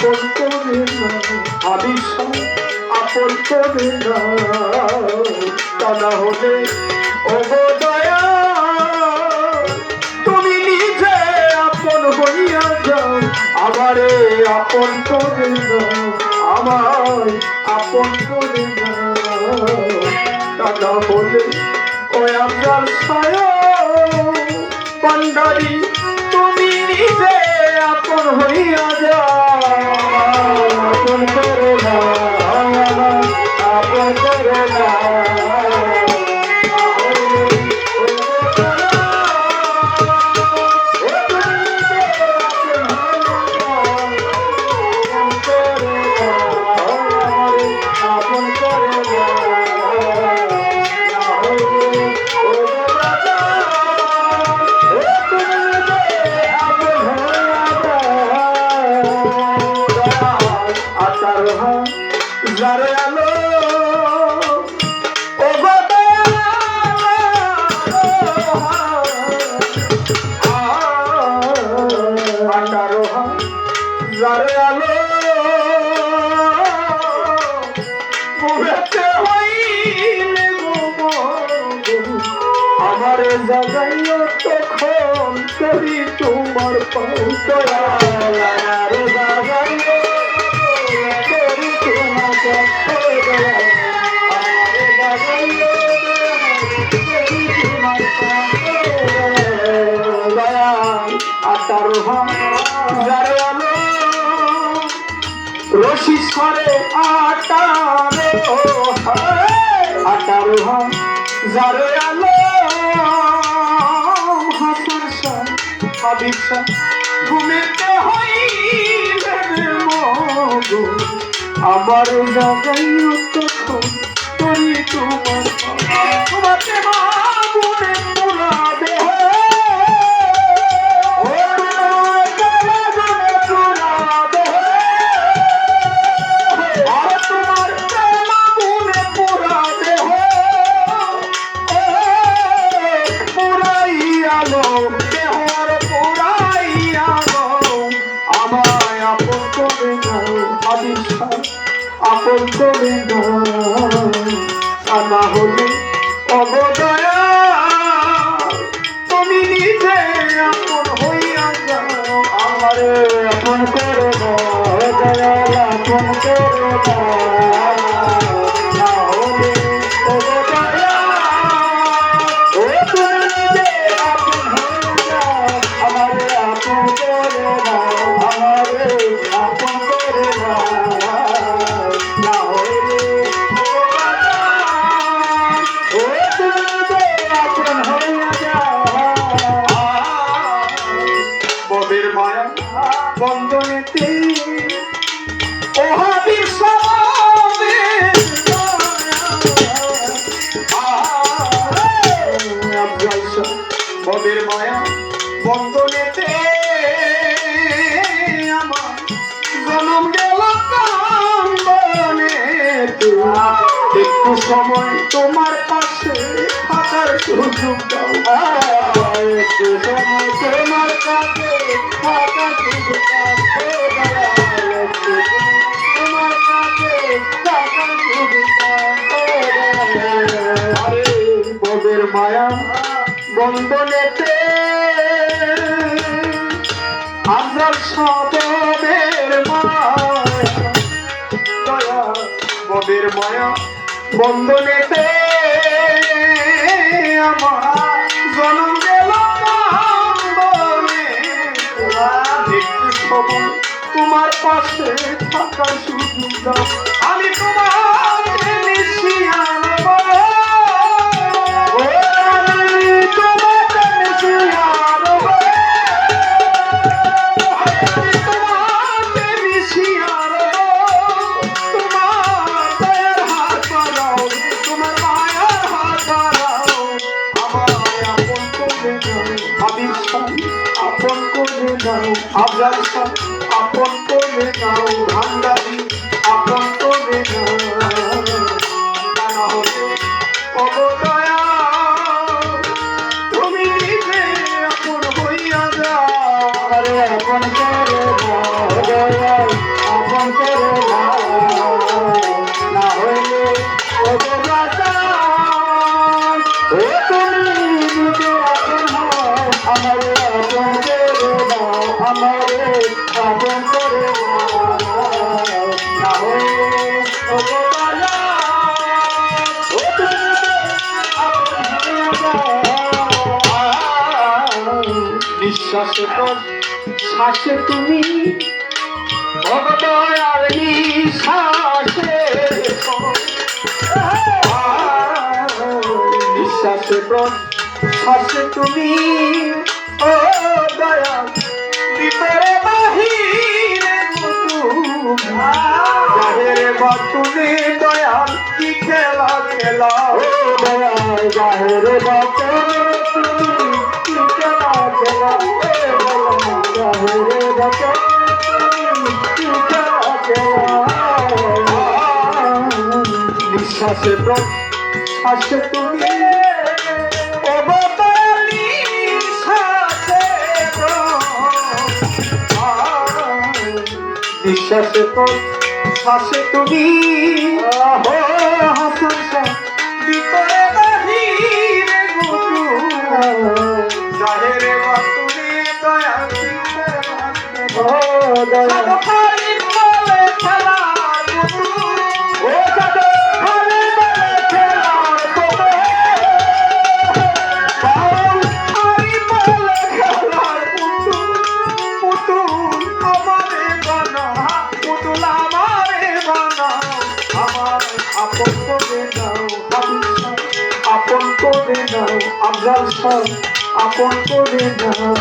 আপন করে নাও আবিশা আপন করে নাও তা না হলে ওগো দয়া তুমি নিজে আপন হইয়া যাও আমারে আপন করে নাও আমায় আপন করে নাও তা না হলে ওই আপনার ছায়া পান্ডারি তুমি নিজে আপন হইয়া যাও আপন করে নাও আপন করে নাও যারে আলো ও গো যারে আলো বুঝতে হইলে আমারে জাগাইও তখন করি তোমার পাও দয়াল জাগাইও রশি সরে আটারো যারে আলো হাসান শাহ হাবিব শাহ ঘুমেতে হইলে মগো আমার জাগাইও তখন করি তোমার তোমাকে মা গুনে পুরাবে আপন করে না হলে অবদয়া তুমি নিজে আপন হইয়া যাও আমারে আপন করে দয়াল আপন করে না হলে অবদয়া ও তুমি নিজে আপন হইয়া যাও আমারে আপন করে আমারে আপন করে ববের মায়া বন্ধনেতে ও হাবিব ববের মায়া বন্ধনেতে আমার জনম গেল কান্দনে একটু সময় তোমার পাশে থাকার সুযোগ দাও একটু সময় তোমার কাছে থাকার সুযোগ দাও তোমার কাছে থাকার সুযোগ দাও আরে ববের মায়া বন্ধনেতে আজরাল সবের মায়া দয়া ববের মায়া বন্ধনেতে আমার জনম গেল কান্দনে একটু সময় তোমার পাশে থাকার সুযোগ দাও আমি তোমাকে মিশিয়ে আনব আপন করে নাও আফজাল শাহ আপন করে নাও ভান্ডারি আপন করে নাও না হলে অবদয়া তুমি নিজে আপন হইয়া যাও আরে আপন করে নাও আমারে আপন করে নাও, আমারে আপন করে নাও, না হলে ও গো দয়াল, ও তুমি আপন হয়ে যাও। নিঃশ্বাসে পর শ্বাসে তুমি, ও গো দয়াল নিঃশ্বাসে পর, নিঃশ্বাসে পর শ্বাসে তুমি, ও দয়াল ভিতরে বাহিরে বাহিরে বাতুনে দয়াল কি খেলা খেলা, ও দয়াল বাহিরে বাতুনে তুমি কি খেলা খেলা, বাহিরে বাতুনে কি খেলা খেলা। নিঃশ্বাসে শ্বাসে তুমি, নিঃশ্বাসে তো শ্বাসে তুমি, ভিতরে বাহিরে জাহেরে বাতুনে দয়া খালি বলে খেলা, ও খালি বলে খেলা, আপন করে নাও হাবিব, আপন করে নাও আফজাল শাহ, আপন করে নাও,